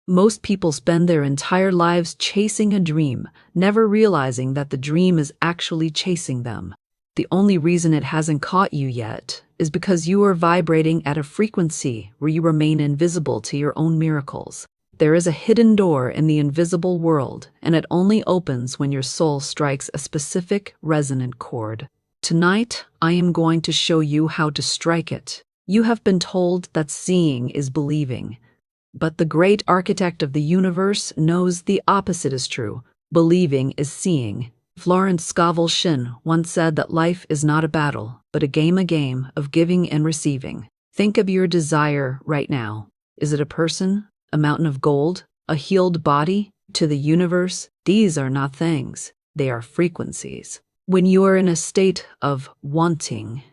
Most people spend their entire lives chasing a dream, never realizing that the dream is actually chasing them. The only reason it hasn't caught you yet is because you are vibrating at a frequency where you remain invisible to your own miracles. There is a hidden door in the invisible world, and it only opens when your soul strikes a specific resonant chord. Tonight, I am going to show you how to strike it. You have been told that seeing is believing. But the great architect of the universe knows the opposite is true. Believing is seeing. Florence Scovel Shinn once said that life is not a battle, but a game of giving and receiving. Think of your desire right now. Is it a person? A mountain of gold? A healed body? To the universe, these are not things. They are frequencies. When you are in a state of wanting,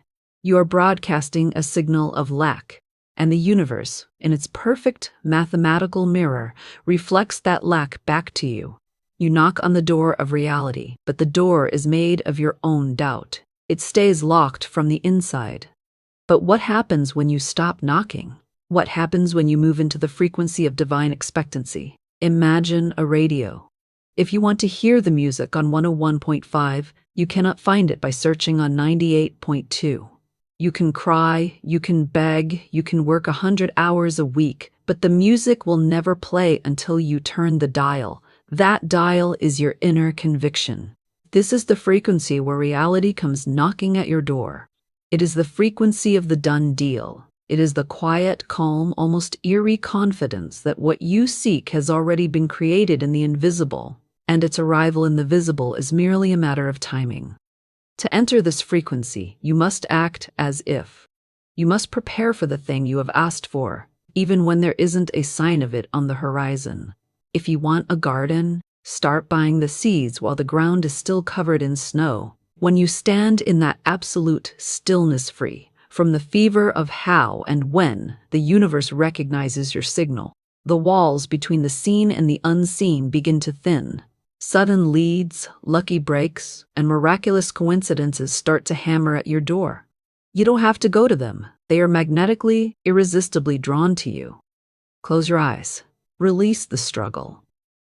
you are broadcasting a signal of lack. And the universe, in its perfect mathematical mirror, reflects that lack back to you. You knock on the door of reality, but the door is made of your own doubt. It stays locked from the inside. But what happens when you stop knocking? What happens when you move into the frequency of divine expectancy? Imagine a radio. If you want to hear the music on 101.5, you cannot find it by searching on 98.2. You can cry, you can beg, you can work 100 hours a week, but the music will never play until you turn the dial. That dial is your inner conviction. This is the frequency where reality comes knocking at your door. It is the frequency of the done deal. It is the quiet, calm, almost eerie confidence that what you seek has already been created in the invisible, and its arrival in the visible is merely a matter of timing. To enter this frequency, you must act as if. You must prepare for the thing you have asked for, even when there isn't a sign of it on the horizon. If you want a garden, start buying the seeds while the ground is still covered in snow. When you stand in that absolute stillness free from the fever of how and when, the universe recognizes your signal. The walls between the seen and the unseen begin to thin. Sudden leads, lucky breaks, and miraculous coincidences start to hammer at your door. You don't have to go to them. They are magnetically, irresistibly drawn to you. Close your eyes. Release the struggle.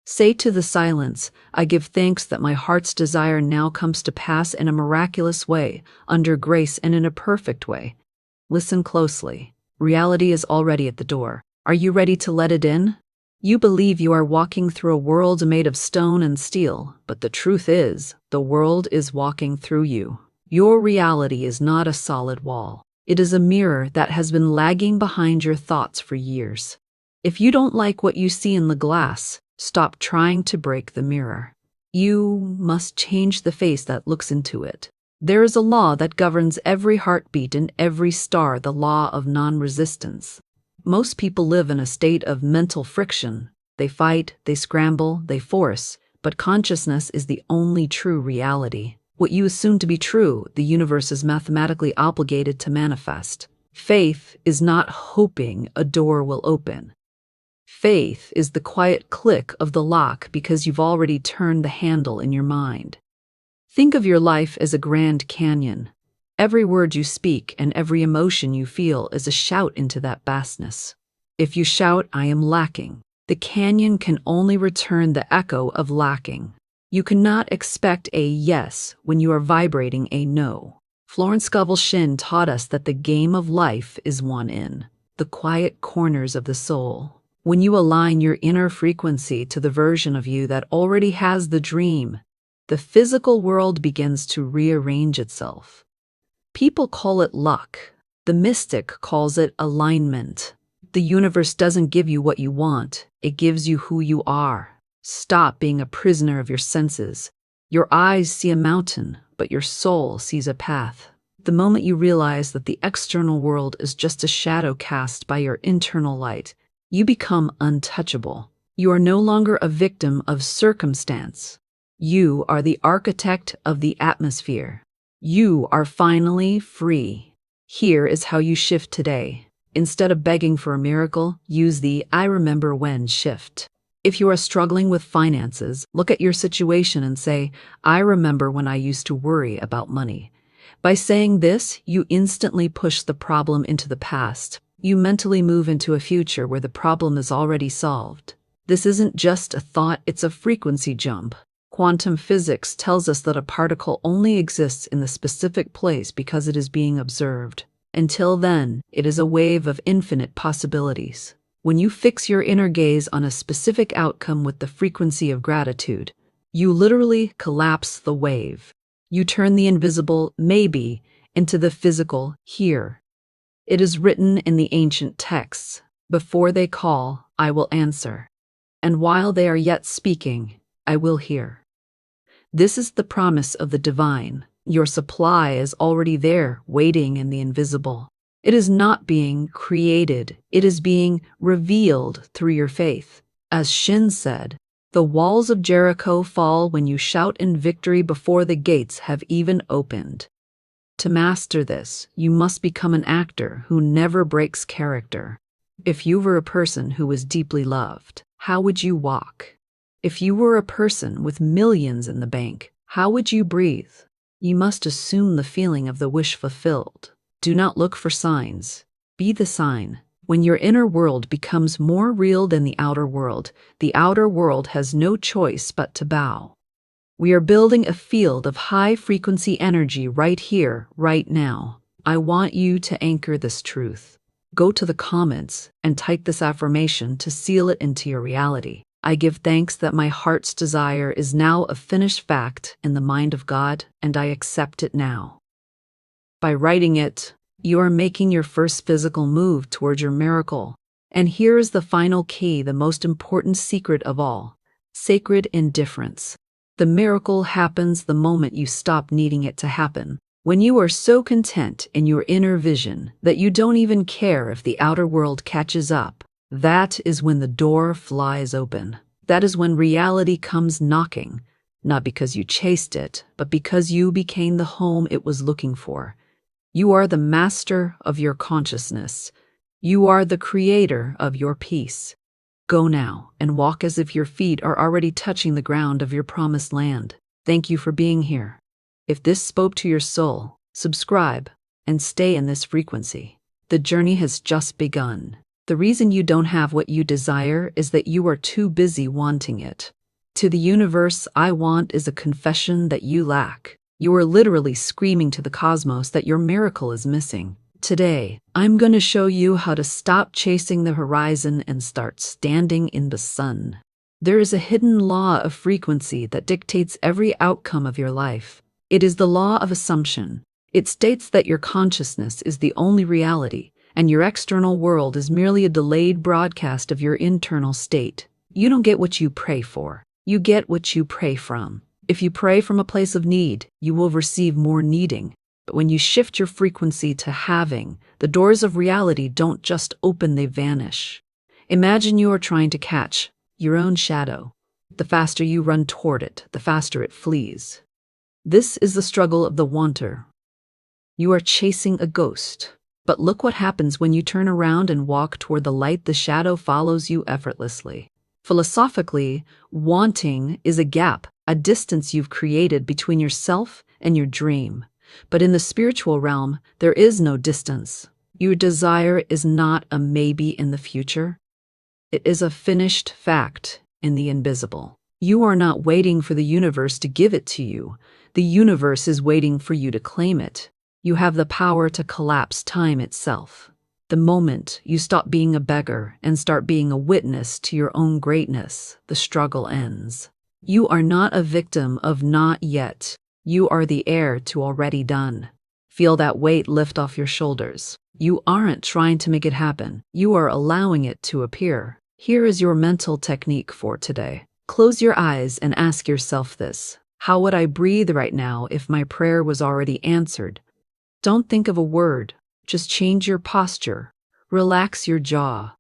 Say to the silence, I give thanks that my heart's desire now comes to pass in a miraculous way, under grace and in a perfect way. Listen closely. Reality is already at the door. Are you ready to let it in? You believe you are walking through a world made of stone and steel, but the truth is, the world is walking through you. Your reality is not a solid wall. It is a mirror that has been lagging behind your thoughts for years. If you don't like what you see in the glass, stop trying to break the mirror. You must change the face that looks into it. There is a law that governs every heartbeat and every star, the law of non-resistance. Most people live in a state of mental friction. They fight, they scramble, they force, but consciousness is the only true reality. What you assume to be true, the universe is mathematically obligated to manifest. Faith is not hoping a door will open. Faith is the quiet click of the lock because you've already turned the handle in your mind. Think of your life as a Grand Canyon. Every word you speak and every emotion you feel is a shout into that vastness. If you shout, I am lacking, the canyon can only return the echo of lacking. You cannot expect a yes when you are vibrating a no. Florence Scovel Shinn taught us that the game of life is won in the quiet corners of the soul. When you align your inner frequency to the version of you that already has the dream, the physical world begins to rearrange itself. People call it luck. The mystic calls it alignment. The universe doesn't give you what you want. It gives you who you are. Stop being a prisoner of your senses. Your eyes see a mountain, but your soul sees a path. The moment you realize that the external world is just a shadow cast by your internal light, you become untouchable. You are no longer a victim of circumstance. You are the architect of the atmosphere. You are finally free. Here is how you shift today. Instead of begging for a miracle, use the I remember when shift. If you are struggling with finances, look at your situation and say, I remember when I used to worry about money. By saying this, you instantly push the problem into the past. You mentally move into a future where the problem is already solved. This isn't just a thought, it's a frequency jump. Quantum physics tells us that a particle only exists in the specific place because it is being observed. Until then, it is a wave of infinite possibilities. When you fix your inner gaze on a specific outcome with the frequency of gratitude, you literally collapse the wave. You turn the invisible maybe into the physical here. It is written in the ancient texts, "Before they call, I will answer. And while they are yet speaking, I will hear." This is the promise of the divine. Your supply is already there, waiting in the invisible. It is not being created, it is being revealed through your faith. As Shinn said, "The walls of Jericho fall when you shout in victory before the gates have even opened." To master this, you must become an actor who never breaks character. If you were a person who was deeply loved, how would you walk? If you were a person with millions in the bank, how would you breathe? You must assume the feeling of the wish fulfilled. Do not look for signs. Be the sign. When your inner world becomes more real than the outer world has no choice but to bow. We are building a field of high-frequency energy right here, right now. I want you to anchor this truth. Go to the comments and type this affirmation to seal it into your reality. I give thanks that my heart's desire is now a finished fact in the mind of God, and I accept it now. By writing it, you are making your first physical move towards your miracle. And here is the final key, the most important secret of all: sacred indifference. The miracle happens the moment you stop needing it to happen. When you are so content in your inner vision that you don't even care if the outer world catches up, that is when the door flies open. That is when reality comes knocking, not because you chased it, but because you became the home it was looking for. You are the master of your consciousness. You are the creator of your peace. Go now and walk as if your feet are already touching the ground of your promised land. Thank you for being here. If this spoke to your soul, subscribe and stay in this frequency. The journey has just begun. The reason you don't have what you desire is that you are too busy wanting it. To the universe, I want is a confession that you lack. You are literally screaming to the cosmos that your miracle is missing. Today, I'm going to show you how to stop chasing the horizon and start standing in the sun. There is a hidden law of frequency that dictates every outcome of your life. It is the law of assumption. It states that your consciousness is the only reality, and your external world is merely a delayed broadcast of your internal state. You don't get what you pray for. You get what you pray from. If you pray from a place of need, you will receive more needing. But when you shift your frequency to having, the doors of reality don't just open, they vanish. Imagine you are trying to catch your own shadow. The faster you run toward it, the faster it flees. This is the struggle of the wanter. You are chasing a ghost. But look what happens when you turn around and walk toward the light. The shadow follows you effortlessly. Philosophically, wanting is a gap, a distance you've created between yourself and your dream. But in the spiritual realm, there is no distance. Your desire is not a maybe in the future. It is a finished fact in the invisible. You are not waiting for the universe to give it to you. The universe is waiting for you to claim it. You have the power to collapse time itself. The moment you stop being a beggar and start being a witness to your own greatness, the struggle ends. You are not a victim of not yet. You are the heir to already done. Feel that weight lift off your shoulders. You aren't trying to make it happen. You are allowing it to appear. Here is your mental technique for today. Close your eyes and ask yourself this: how would I breathe right now if my prayer was already answered? Don't think of a word. Just change your posture. Relax your jaw.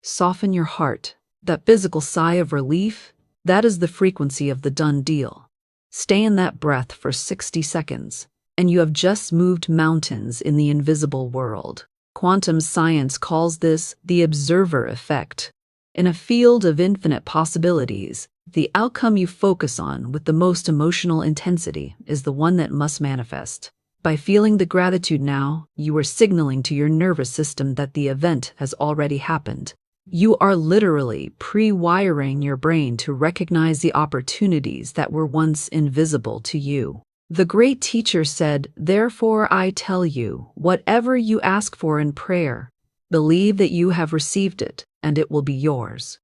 Soften your heart. That physical sigh of relief, that is the frequency of the done deal. Stay in that breath for 60 seconds, and you have just moved mountains in the invisible world. Quantum science calls this the observer effect. In a field of infinite possibilities, the outcome you focus on with the most emotional intensity is the one that must manifest. By feeling the gratitude now, you are signaling to your nervous system that the event has already happened. You are literally pre-wiring your brain to recognize the opportunities that were once invisible to you. The great teacher said, "Therefore I tell you, whatever you ask for in prayer, believe that you have received it, and it will be yours."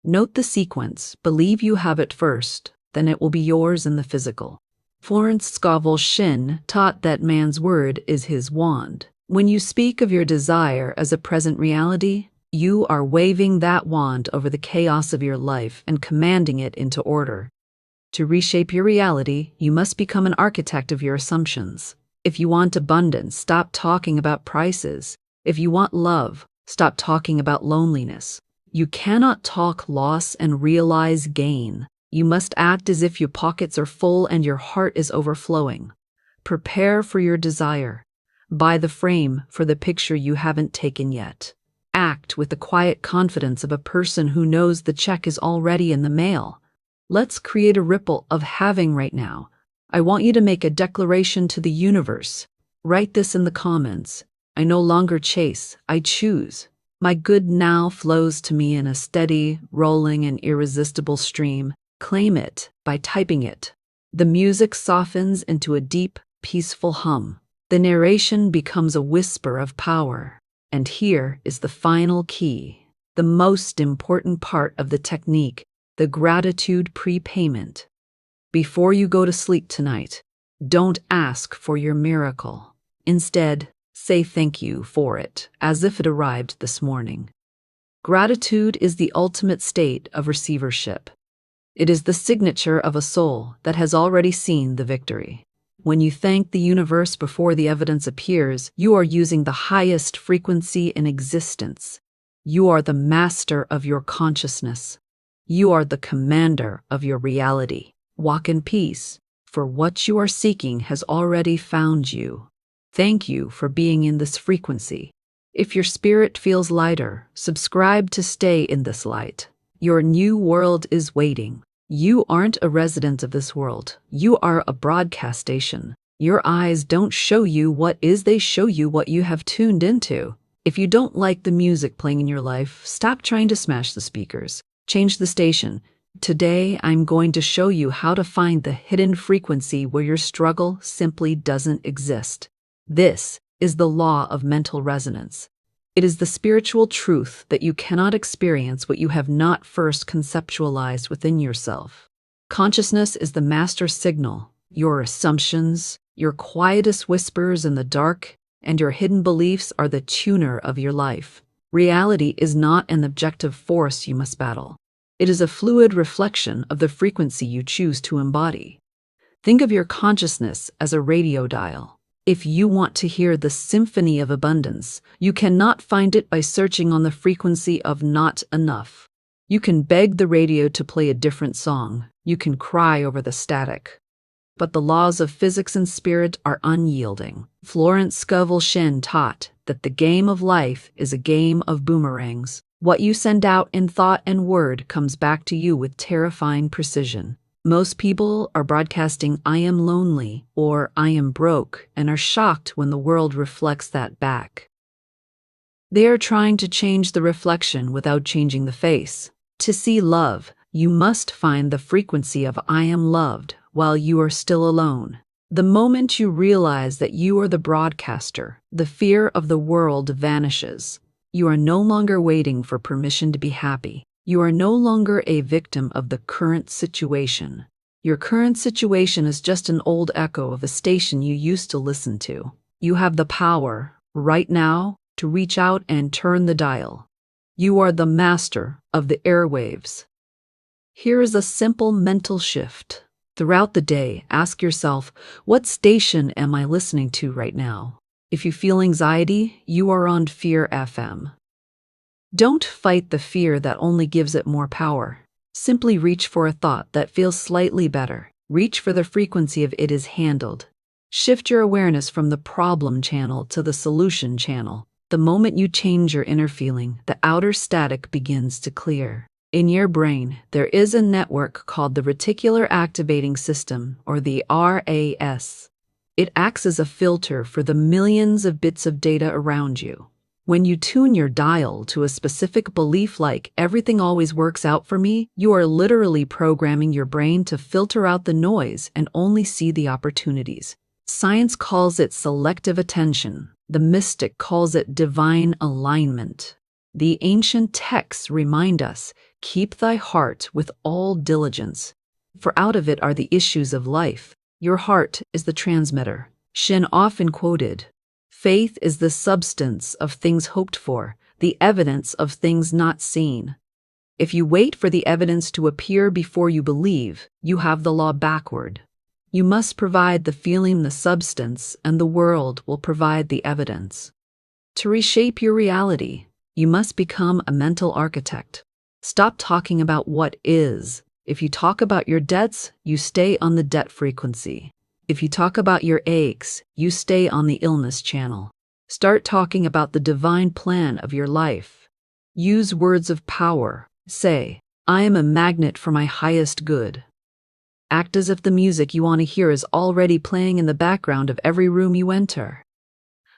Note the sequence. Believe you have it first, then it will be yours in the physical. Florence Scovel Shinn taught that man's word is his wand. When you speak of your desire as a present reality, you are waving that wand over the chaos of your life and commanding it into order. To reshape your reality, you must become an architect of your assumptions. If you want abundance, stop talking about prices. If you want love, stop talking about loneliness. You cannot talk loss and realize gain. You must act as if your pockets are full and your heart is overflowing. Prepare for your desire. Buy the frame for the picture you haven't taken yet. Act with the quiet confidence of a person who knows the check is already in the mail. Let's create a ripple of having right now. I want you to make a declaration to the universe. Write this in the comments. I no longer chase, I choose. My good now flows to me in a steady, rolling, and irresistible stream. Claim it by typing it. The music softens into a deep, peaceful hum. The narration becomes a whisper of power. And here is the final key, the most important part of the technique, the gratitude prepayment. Before you go to sleep tonight, don't ask for your miracle. Instead, say thank you for it, as if it arrived this morning. Gratitude is the ultimate state of receivership. It is the signature of a soul that has already seen the victory. When you thank the universe before the evidence appears, you are using the highest frequency in existence. You are the master of your consciousness. You are the commander of your reality. Walk in peace, for what you are seeking has already found you. Thank you for being in this frequency. If your spirit feels lighter, subscribe to stay in this light. Your new world is waiting. You aren't a resident of this world. You are a broadcast station. Your eyes don't show you what is, they show you what you have tuned into. If you don't like the music playing in your life, stop trying to smash the speakers. Change the station. Today, I'm going to show you how to find the hidden frequency where your struggle simply doesn't exist. This is the law of mental resonance. It is the spiritual truth that you cannot experience what you have not first conceptualized within yourself. Consciousness is the master signal. Your assumptions, your quietest whispers in the dark, and your hidden beliefs are the tuner of your life. Reality is not an objective force you must battle. It is a fluid reflection of the frequency you choose to embody. Think of your consciousness as a radio dial. If you want to hear the symphony of abundance, you cannot find it by searching on the frequency of not enough. You can beg the radio to play a different song. You can cry over the static. But the laws of physics and spirit are unyielding. Florence Scovel Shinn taught that the game of life is a game of boomerangs. What you send out in thought and word comes back to you with terrifying precision. Most people are broadcasting "I am lonely" or "I am broke" and are shocked when the world reflects that back. They are trying to change the reflection without changing the face. To see love, you must find the frequency of "I am loved" while you are still alone. The moment you realize that you are the broadcaster, the fear of the world vanishes. You are no longer waiting for permission to be happy. You are no longer a victim of the current situation. Your current situation is just an old echo of a station you used to listen to. You have the power, right now, to reach out and turn the dial. You are the master of the airwaves. Here is a simple mental shift. Throughout the day, ask yourself, what station am I listening to right now? If you feel anxiety, you are on Fear FM. Don't fight the fear that only gives it more power. Simply reach for a thought that feels slightly better. Reach for the frequency of "it is handled." Shift your awareness from the problem channel to the solution channel. The moment you change your inner feeling, the outer static begins to clear. In your brain, there is a network called the Reticular Activating System, or the RAS. It acts as a filter for the millions of bits of data around you. When you tune your dial to a specific belief like everything always works out for me, you are literally programming your brain to filter out the noise and only see the opportunities. Science calls it selective attention. The mystic calls it divine alignment. The ancient texts remind us, keep thy heart with all diligence, for out of it are the issues of life. Your heart is the transmitter. Shinn often quoted, faith is the substance of things hoped for, the evidence of things not seen. If you wait for the evidence to appear before you believe, you have the law backward. You must provide the feeling, the substance, and the world will provide the evidence. To reshape your reality, you must become a mental architect. Stop talking about what is. If you talk about your debts, you stay on the debt frequency. If you talk about your aches, you stay on the illness channel. Start talking about the divine plan of your life. Use words of power. Say, I am a magnet for my highest good. Act as if the music you want to hear is already playing in the background of every room you enter.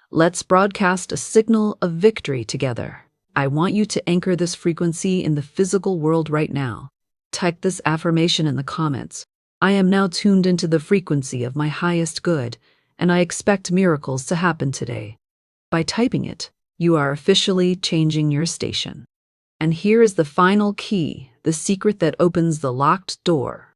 Let's broadcast a signal of victory together. I want you to anchor this frequency in the physical world right now. Type this affirmation in the comments. I am now tuned into the frequency of my highest good, and I expect miracles to happen today. By typing it, you are officially changing your station. And here is the final key, the secret that opens the locked door.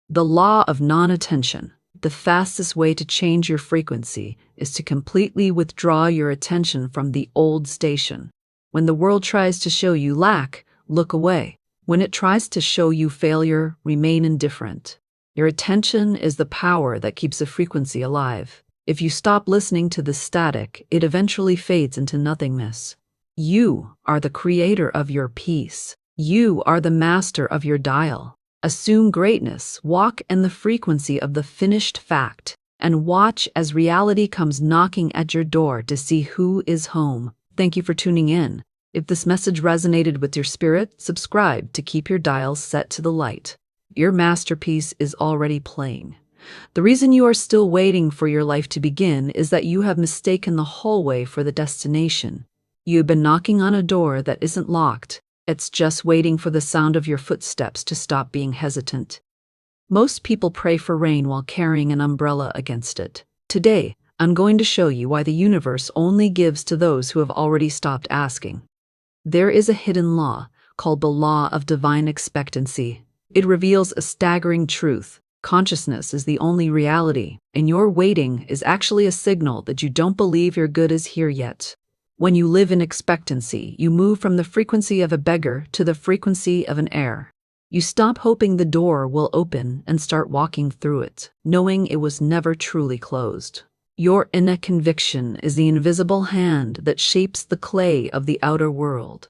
The law of non-attention. The fastest way to change your frequency is to completely withdraw your attention from the old station. When the world tries to show you lack, look away. When it tries to show you failure, remain indifferent. Your attention is the power that keeps a frequency alive. If you stop listening to the static, it eventually fades into nothingness. You are the creator of your peace. You are the master of your dial. Assume greatness, walk in the frequency of the finished fact, and watch as reality comes knocking at your door to see who is home. Thank you for tuning in. If this message resonated with your spirit, subscribe to keep your dial set to the light. Your masterpiece is already playing. The reason you are still waiting for your life to begin is that you have mistaken the hallway for the destination. You have been knocking on a door that isn't locked. It's just waiting for the sound of your footsteps to stop being hesitant. Most people pray for rain while carrying an umbrella against it. Today, I'm going to show you why the universe only gives to those who have already stopped asking. There is a hidden law called the law of divine expectancy. It reveals a staggering truth. Consciousness is the only reality, and your waiting is actually a signal that you don't believe your good is here yet. When you live in expectancy, you move from the frequency of a beggar to the frequency of an heir. You stop hoping the door will open and start walking through it, knowing it was never truly closed. Your inner conviction is the invisible hand that shapes the clay of the outer world.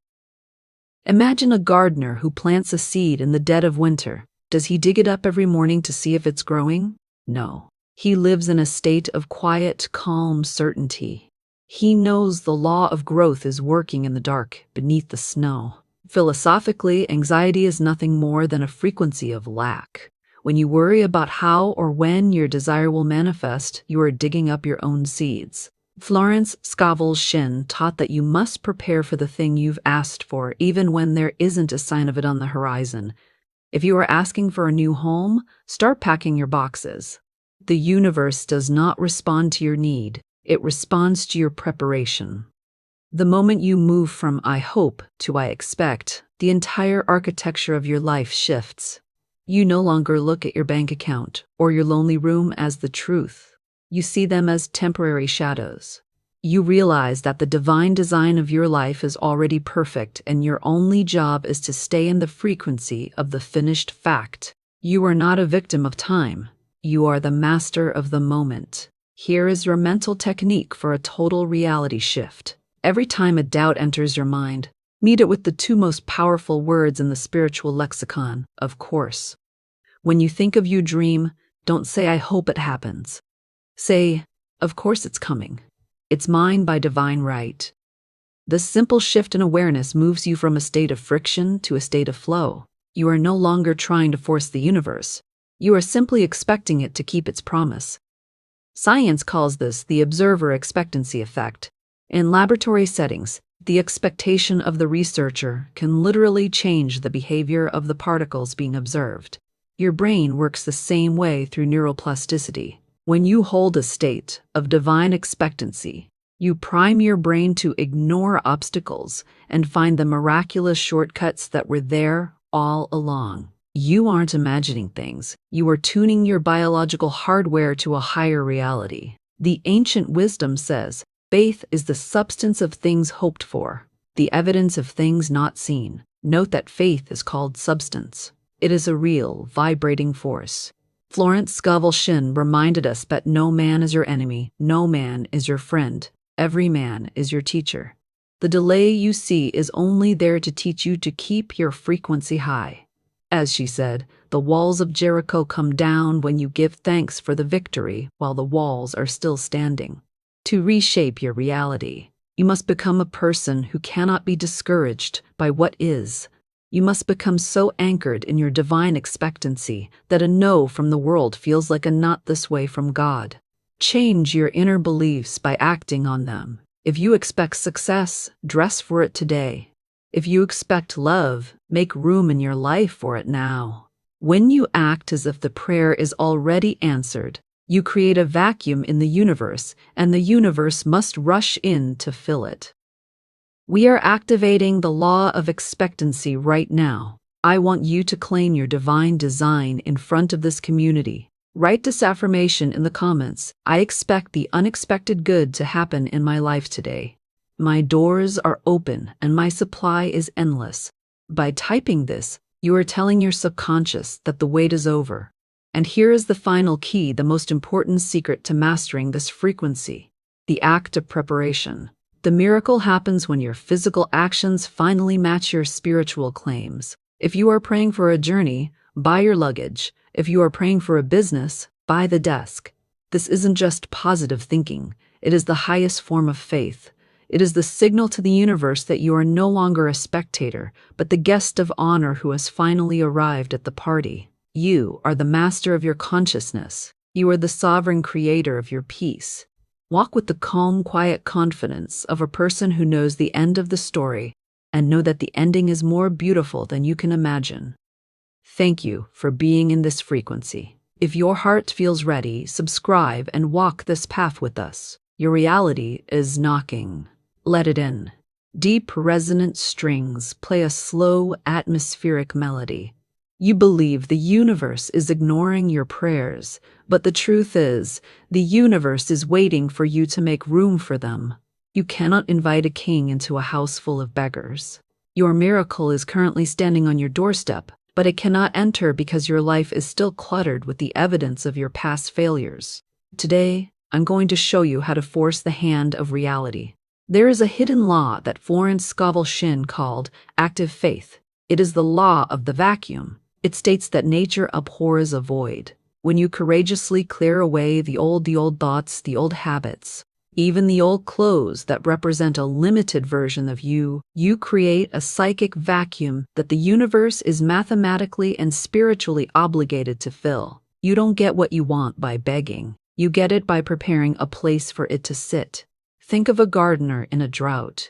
Imagine a gardener who plants a seed in the dead of winter. Does he dig it up every morning to see if it's growing? No. He lives in a state of quiet, calm certainty. He knows the law of growth is working in the dark, beneath the snow. Philosophically, anxiety is nothing more than a frequency of lack. When you worry about how or when your desire will manifest, you are digging up your own seeds. Florence Scovel Shinn taught that you must prepare for the thing you've asked for, even when there isn't a sign of it on the horizon. If you are asking for a new home, start packing your boxes. The universe does not respond to your need. It responds to your preparation. The moment you move from I hope to I expect, the entire architecture of your life shifts. You no longer look at your bank account or your lonely room as the truth. You see them as temporary shadows. You realize that the divine design of your life is already perfect, and your only job is to stay in the frequency of the finished fact. You are not a victim of time. You are the master of the moment. Here is your mental technique for a total reality shift. Every time a doubt enters your mind, meet it with the two most powerful words in the spiritual lexicon, of course. When you think of your dream, don't say, I hope it happens. Say, of course it's coming. It's mine by divine right. This simple shift in awareness moves you from a state of friction to a state of flow. You are no longer trying to force the universe. You are simply expecting it to keep its promise. Science calls this the observer expectancy effect. In laboratory settings, the expectation of the researcher can literally change the behavior of the particles being observed. Your brain works the same way through neuroplasticity. When you hold a state of divine expectancy, you prime your brain to ignore obstacles and find the miraculous shortcuts that were there all along. You aren't imagining things. You are tuning your biological hardware to a higher reality. The ancient wisdom says, faith is the substance of things hoped for, the evidence of things not seen. Note that faith is called substance. It is a real, vibrating force. Florence Scovel Shinn reminded us that no man is your enemy, no man is your friend, every man is your teacher. The delay you see is only there to teach you to keep your frequency high. As she said, the walls of Jericho come down when you give thanks for the victory while the walls are still standing. To reshape your reality, you must become a person who cannot be discouraged by what is. You must become so anchored in your divine expectancy that a no from the world feels like a not this way from God. Change your inner beliefs by acting on them. If you expect success, dress for it today. If you expect love, make room in your life for it now. When you act as if the prayer is already answered, you create a vacuum in the universe, and the universe must rush in to fill it. We are activating the law of expectancy right now. I want you to claim your divine design in front of this community. Write this affirmation in the comments. I expect the unexpected good to happen in my life today. My doors are open and my supply is endless. By typing this, you are telling your subconscious that the wait is over. And here is the final key, the most important secret to mastering this frequency: the act of preparation. The miracle happens when your physical actions finally match your spiritual claims. If you are praying for a journey, buy your luggage. If you are praying for a business, buy the desk. This isn't just positive thinking. It is the highest form of faith. It is the signal to the universe that you are no longer a spectator, but the guest of honor who has finally arrived at the party. You are the master of your consciousness. You are the sovereign creator of your peace. Walk with the calm, quiet confidence of a person who knows the end of the story, and know that the ending is more beautiful than you can imagine. Thank you for being in this frequency. If your heart feels ready, subscribe and walk this path with us. Your reality is knocking. Let it in. Deep, resonant strings play a slow, atmospheric melody. You believe the universe is ignoring your prayers, but the truth is, the universe is waiting for you to make room for them. You cannot invite a king into a house full of beggars. Your miracle is currently standing on your doorstep, but it cannot enter because your life is still cluttered with the evidence of your past failures. Today, I'm going to show you how to force the hand of reality. There is a hidden law that Florence Scovel Shinn called active faith. It is the law of the vacuum. It states that nature abhors a void. When you courageously clear away the old thoughts, the old habits, even the old clothes that represent a limited version of you, you create a psychic vacuum that the universe is mathematically and spiritually obligated to fill. You don't get what you want by begging. You get it by preparing a place for it to sit. Think of a gardener in a drought.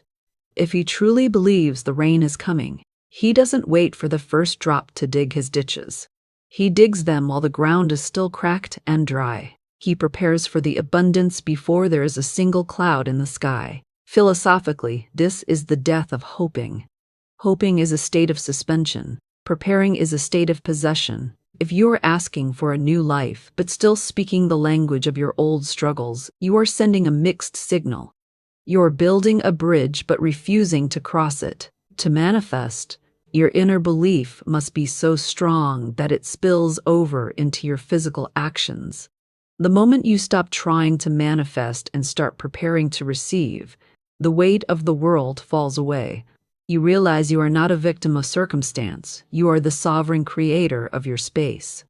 If he truly believes the rain is coming, he doesn't wait for the first drop to dig his ditches. He digs them while the ground is still cracked and dry. He prepares for the abundance before there is a single cloud in the sky. Philosophically, this is the death of hoping. Hoping is a state of suspension. Preparing is a state of possession. If you are asking for a new life but still speaking the language of your old struggles, you are sending a mixed signal. You are building a bridge but refusing to cross it. To manifest, your inner belief must be so strong that it spills over into your physical actions. The moment you stop trying to manifest and start preparing to receive, the weight of the world falls away. You realize you are not a victim of circumstance. You are the sovereign creator of your space.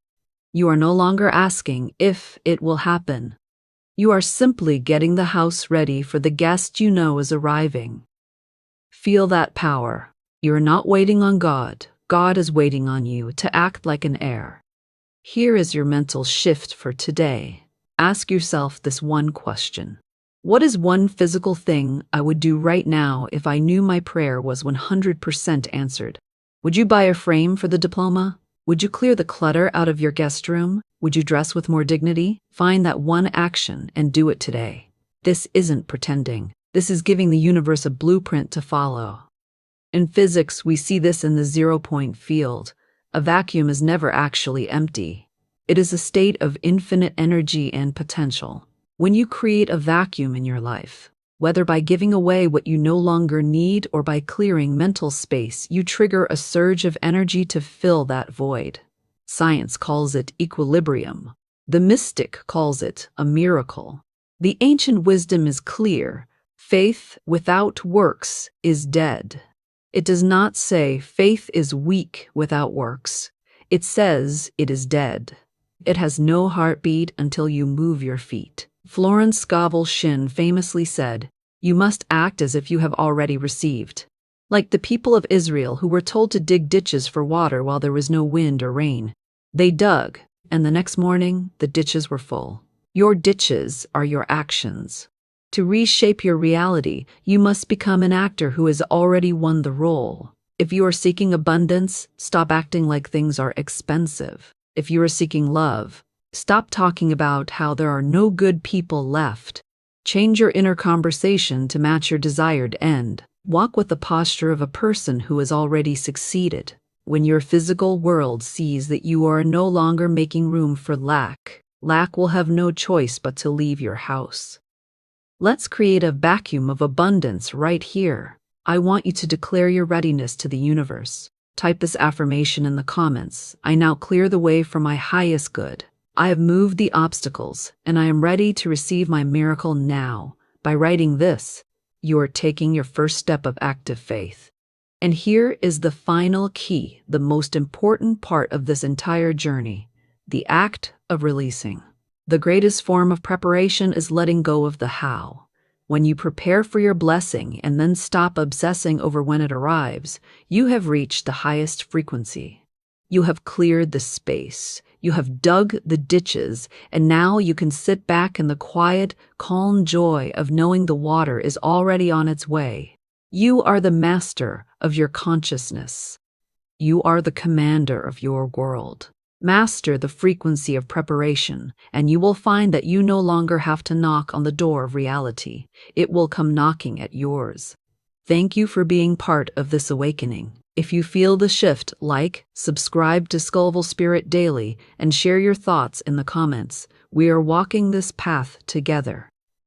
You are no longer asking if it will happen. You are simply getting the house ready for the guest you know is arriving. Feel that power. You are not waiting on God. God is waiting on you to act like an heir. Here is your mental shift for today. Ask yourself this one question. What is one physical thing I would do right now if I knew my prayer was 100% answered? Would you buy a frame for the diploma? Would you clear the clutter out of your guest room? Would you dress with more dignity? Find that one action and do it today. This isn't pretending. This is giving the universe a blueprint to follow. In physics, we see this in the zero-point field. A vacuum is never actually empty. It is a state of infinite energy and potential. When you create a vacuum in your life, whether by giving away what you no longer need or by clearing mental space, you trigger a surge of energy to fill that void. Science calls it equilibrium. The mystic calls it a miracle. The ancient wisdom is clear. Faith without works is dead. It does not say faith is weak without works. It says it is dead. It has no heartbeat until you move your feet. Florence Scovel Shinn famously said, "You must act as if you have already received." Like the people of Israel who were told to dig ditches for water while there was no wind or rain. They dug, and the next morning, the ditches were full. Your ditches are your actions. To reshape your reality, you must become an actor who has already won the role. If you are seeking abundance, stop acting like things are expensive. If you are seeking love, stop talking about how there are no good people left. Change your inner conversation to match your desired end. Walk with the posture of a person who has already succeeded. When your physical world sees that you are no longer making room for lack, lack will have no choice but to leave your house. Let's create a vacuum of abundance right here. I want you to declare your readiness to the universe. Type this affirmation in the comments. I now clear the way for my highest good. I have moved the obstacles, and I am ready to receive my miracle now. By writing this, you are taking your first step of active faith. And here is the final key, the most important part of this entire journey, the act of releasing. The greatest form of preparation is letting go of the how. When you prepare for your blessing and then stop obsessing over when it arrives, you have reached the highest frequency. You have cleared the space. You have dug the ditches, and now you can sit back in the quiet, calm joy of knowing the water is already on its way. You are the master of your consciousness. You are the commander of your world. Master the frequency of preparation, and you will find that you no longer have to knock on the door of reality. It will come knocking at yours. Thank you for being part of this awakening. If you feel the shift, like, subscribe to Scovel Spirit Daily, and share your thoughts in the comments. We are walking this path together.